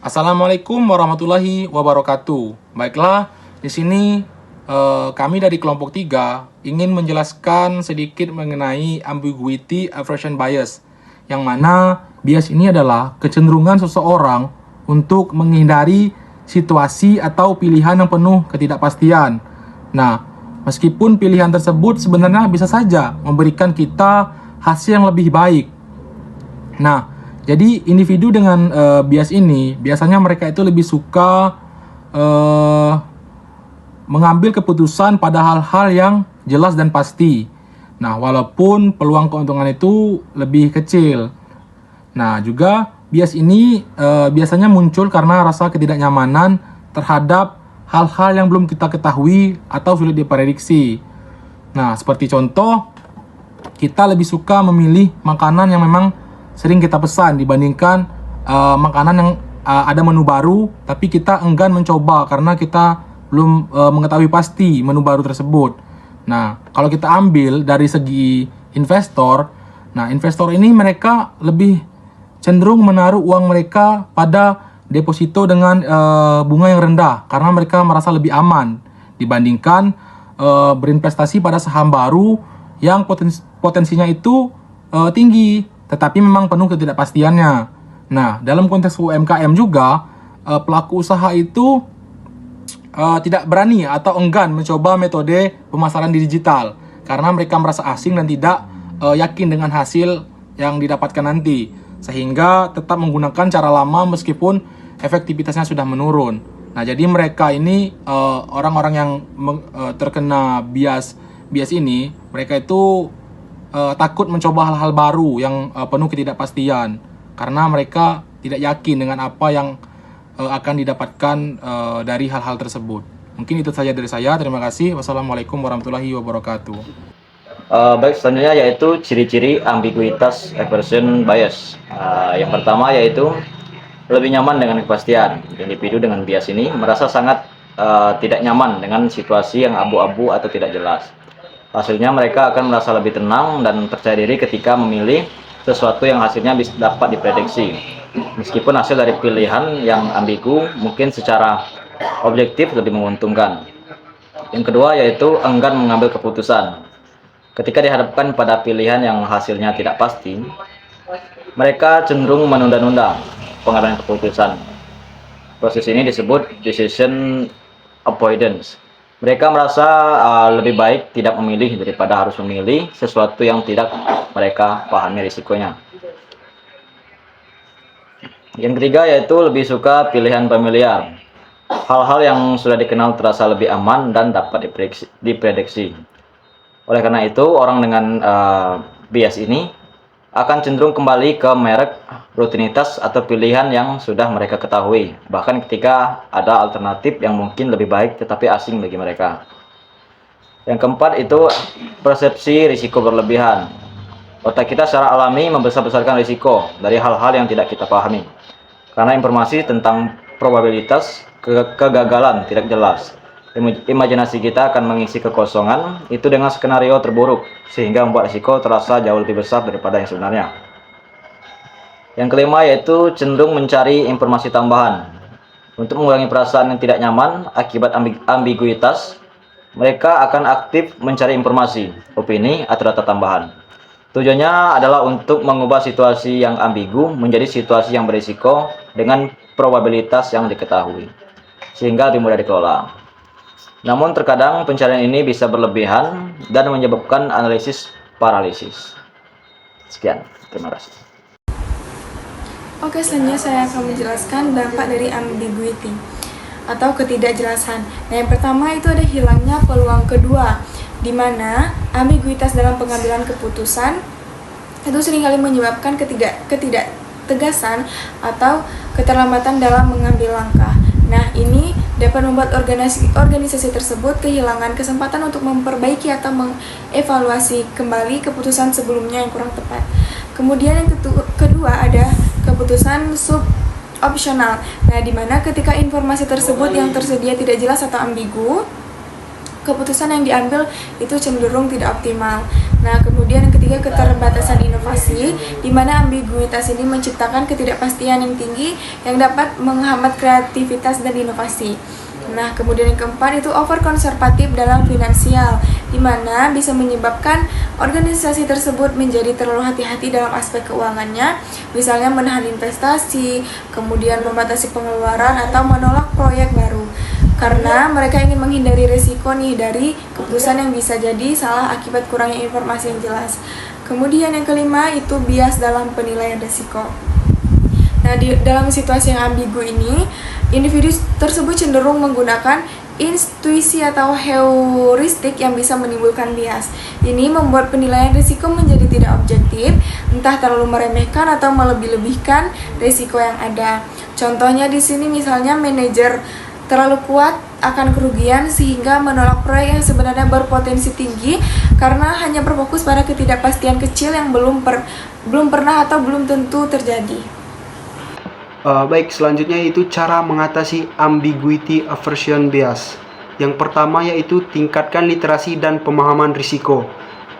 Assalamualaikum warahmatullahi wabarakatuh. Baiklah, di sini kami dari kelompok 3 ingin menjelaskan sedikit mengenai ambiguity aversion bias, yang mana bias ini adalah kecenderungan seseorang untuk menghindari situasi atau pilihan yang penuh ketidakpastian. Nah, meskipun pilihan tersebut sebenarnya bisa saja memberikan kita hasil yang lebih baik. Nah, jadi individu dengan bias ini biasanya mereka itu lebih suka mengambil keputusan pada hal-hal yang jelas dan pasti. Nah, walaupun peluang keuntungan itu lebih kecil. Nah, juga bias ini biasanya muncul karena rasa ketidaknyamanan terhadap hal-hal yang belum kita ketahui atau sulit diprediksi. Nah, seperti contoh, kita lebih suka memilih makanan yang memang sering kita pesan dibandingkan makanan yang ada menu baru tapi kita enggan mencoba karena kita belum mengetahui pasti menu baru tersebut. Nah, kalau kita ambil dari segi investor, nah investor ini mereka lebih cenderung menaruh uang mereka pada deposito dengan bunga yang rendah karena mereka merasa lebih aman dibandingkan berinvestasi pada saham baru yang potensinya itu tinggi tetapi memang penuh ketidakpastiannya. Nah, dalam konteks UMKM juga, pelaku usaha itu tidak berani atau enggan mencoba metode pemasaran di digital karena mereka merasa asing dan tidak yakin dengan hasil yang didapatkan nanti, sehingga tetap menggunakan cara lama meskipun efektivitasnya sudah menurun. Nah, jadi mereka ini orang-orang yang terkena bias ini, mereka itu takut mencoba hal-hal baru yang penuh ketidakpastian karena mereka tidak yakin dengan apa yang akan didapatkan dari hal-hal tersebut. Mungkin itu saja dari saya. Terima kasih. Wassalamualaikum warahmatullahi wabarakatuh. Baik, selanjutnya yaitu ciri-ciri ambiguitas aversion bias. Yang pertama yaitu lebih nyaman dengan kepastian. Individu dengan bias ini merasa sangat tidak nyaman dengan situasi yang abu-abu atau tidak jelas. Hasilnya mereka akan merasa lebih tenang dan percaya diri ketika memilih sesuatu yang hasilnya dapat diprediksi. Meskipun hasil dari pilihan yang ambigu mungkin secara objektif lebih menguntungkan. Yang kedua yaitu enggan mengambil keputusan. Ketika dihadapkan pada pilihan yang hasilnya tidak pasti, mereka cenderung menunda-nunda pengambilan keputusan. Proses ini disebut decision avoidance. Mereka merasa lebih baik tidak memilih daripada harus memilih sesuatu yang tidak mereka pahami risikonya. Yang ketiga yaitu lebih suka pilihan familiar. Hal-hal yang sudah dikenal terasa lebih aman dan dapat diprediksi. Oleh karena itu, orang dengan bias ini akan cenderung kembali ke merek, rutinitas, atau pilihan yang sudah mereka ketahui, bahkan ketika ada alternatif yang mungkin lebih baik tetapi asing bagi mereka. Yang keempat itu persepsi risiko berlebihan. Otak kita secara alami membesar-besarkan risiko dari hal-hal yang tidak kita pahami, karena informasi tentang probabilitas kegagalan tidak jelas. Imajinasi kita akan mengisi kekosongan itu dengan skenario terburuk, sehingga membuat risiko terasa jauh lebih besar daripada yang sebenarnya. Yang kelima yaitu cenderung mencari informasi tambahan. Untuk mengurangi perasaan yang tidak nyaman akibat ambiguitas, mereka akan aktif mencari informasi, opini, atau data tambahan. Tujuannya adalah untuk mengubah situasi yang ambigu menjadi situasi yang berisiko dengan probabilitas yang diketahui, sehingga lebih mudah dikelola. Namun terkadang pencarian ini bisa berlebihan dan menyebabkan analisis paralisis. Sekian, terima kasih. Oke, selanjutnya saya akan menjelaskan dampak dari ambiguity atau ketidakjelasan. Nah, yang pertama itu ada hilangnya peluang kedua, di mana ambiguitas dalam pengambilan keputusan itu seringkali menyebabkan ketidaktegasan atau keterlambatan dalam mengambil langkah. Nah, ini dapat membuat organisasi tersebut kehilangan kesempatan untuk memperbaiki atau mengevaluasi kembali keputusan sebelumnya yang kurang tepat. Kemudian yang kedua ada keputusan subopsional. Nah, di mana ketika informasi tersebut yang tersedia tidak jelas atau ambigu, keputusan yang diambil itu cenderung tidak optimal. Nah, kemudian yang ketiga, keterbatasan inovasi, di mana ambiguitas ini menciptakan ketidakpastian yang tinggi yang dapat menghambat kreativitas dan inovasi. Nah, kemudian yang keempat itu overkonservatif dalam finansial, di mana bisa menyebabkan organisasi tersebut menjadi terlalu hati-hati dalam aspek keuangannya, misalnya menahan investasi, kemudian membatasi pengeluaran atau menolak proyek baru. Karena mereka ingin menghindari risiko nih dari keputusan yang bisa jadi salah akibat kurangnya informasi yang jelas. Kemudian yang kelima itu bias dalam penilaian risiko. Nah, dalam situasi yang ambigu ini, individu tersebut cenderung menggunakan intuisi atau heuristik yang bisa menimbulkan bias. Ini membuat penilaian risiko menjadi tidak objektif, entah terlalu meremehkan atau melebih-lebihkan risiko yang ada. Contohnya di sini misalnya manajer terlalu kuat akan kerugian sehingga menolak proyek yang sebenarnya berpotensi tinggi karena hanya berfokus pada ketidakpastian kecil yang belum pernah atau belum tentu terjadi. Baik, selanjutnya yaitu cara mengatasi ambiguity aversion bias. Yang pertama yaitu tingkatkan literasi dan pemahaman risiko.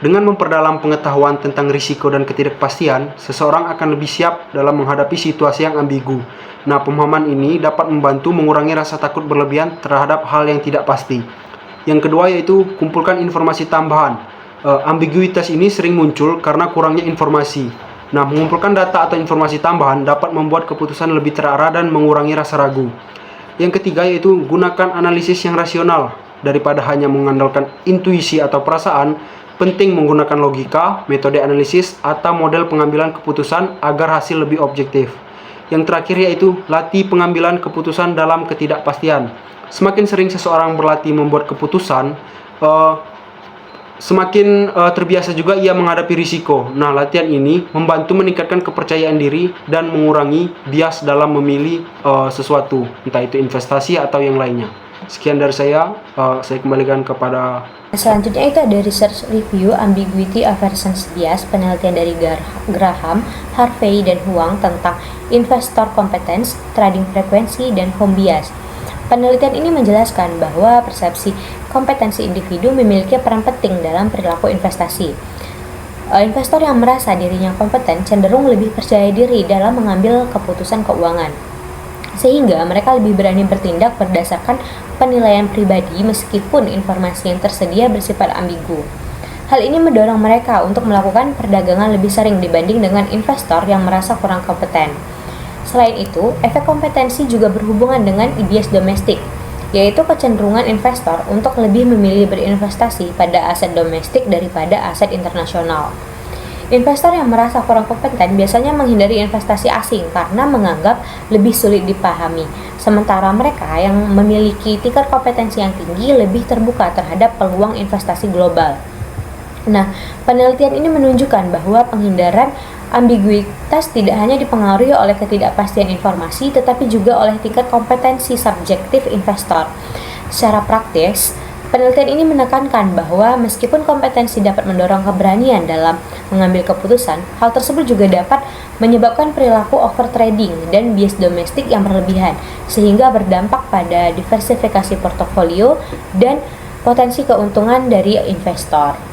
Dengan memperdalam pengetahuan tentang risiko dan ketidakpastian, seseorang akan lebih siap dalam menghadapi situasi yang ambigu. Nah, pemahaman ini dapat membantu mengurangi rasa takut berlebihan terhadap hal yang tidak pasti. Yang kedua yaitu kumpulkan informasi tambahan. Ambiguitas ini sering muncul karena kurangnya informasi. Nah, mengumpulkan data atau informasi tambahan dapat membuat keputusan lebih terarah dan mengurangi rasa ragu. Yang ketiga yaitu gunakan analisis yang rasional. Daripada hanya mengandalkan intuisi atau perasaan, penting menggunakan logika, metode analisis, atau model pengambilan keputusan agar hasil lebih objektif. Yang terakhir yaitu latih pengambilan keputusan dalam ketidakpastian. Semakin sering seseorang berlatih membuat keputusan, semakin terbiasa juga ia menghadapi risiko. Nah, latihan ini membantu meningkatkan kepercayaan diri dan mengurangi bias dalam memilih sesuatu, entah itu investasi atau yang lainnya. Sekian dari saya kembalikan kepada... Selanjutnya itu ada research review ambiguity aversion bias, penelitian dari Graham, Harvey, dan Huang tentang investor competence, trading frekuensi, dan home bias. Penelitian ini menjelaskan bahwa persepsi kompetensi individu memiliki peran penting dalam perilaku investasi. Investor yang merasa dirinya kompeten cenderung lebih percaya diri dalam mengambil keputusan keuangan, sehingga mereka lebih berani bertindak berdasarkan penilaian pribadi meskipun informasi yang tersedia bersifat ambigu. Hal ini mendorong mereka untuk melakukan perdagangan lebih sering dibanding dengan investor yang merasa kurang kompeten. Selain itu, efek kompetensi juga berhubungan dengan bias domestik, yaitu kecenderungan investor untuk lebih memilih berinvestasi pada aset domestik daripada aset internasional. Investor yang merasa kurang kompeten biasanya menghindari investasi asing karena menganggap lebih sulit dipahami, sementara mereka yang memiliki tingkat kompetensi yang tinggi lebih terbuka terhadap peluang investasi global. Nah, penelitian ini menunjukkan bahwa penghindaran ambiguitas tidak hanya dipengaruhi oleh ketidakpastian informasi, tetapi juga oleh tingkat kompetensi subjektif investor. Secara praktis, penelitian ini menekankan bahwa meskipun kompetensi dapat mendorong keberanian dalam mengambil keputusan, hal tersebut juga dapat menyebabkan perilaku overtrading dan bias domestik yang berlebihan, sehingga berdampak pada diversifikasi portofolio dan potensi keuntungan dari investor.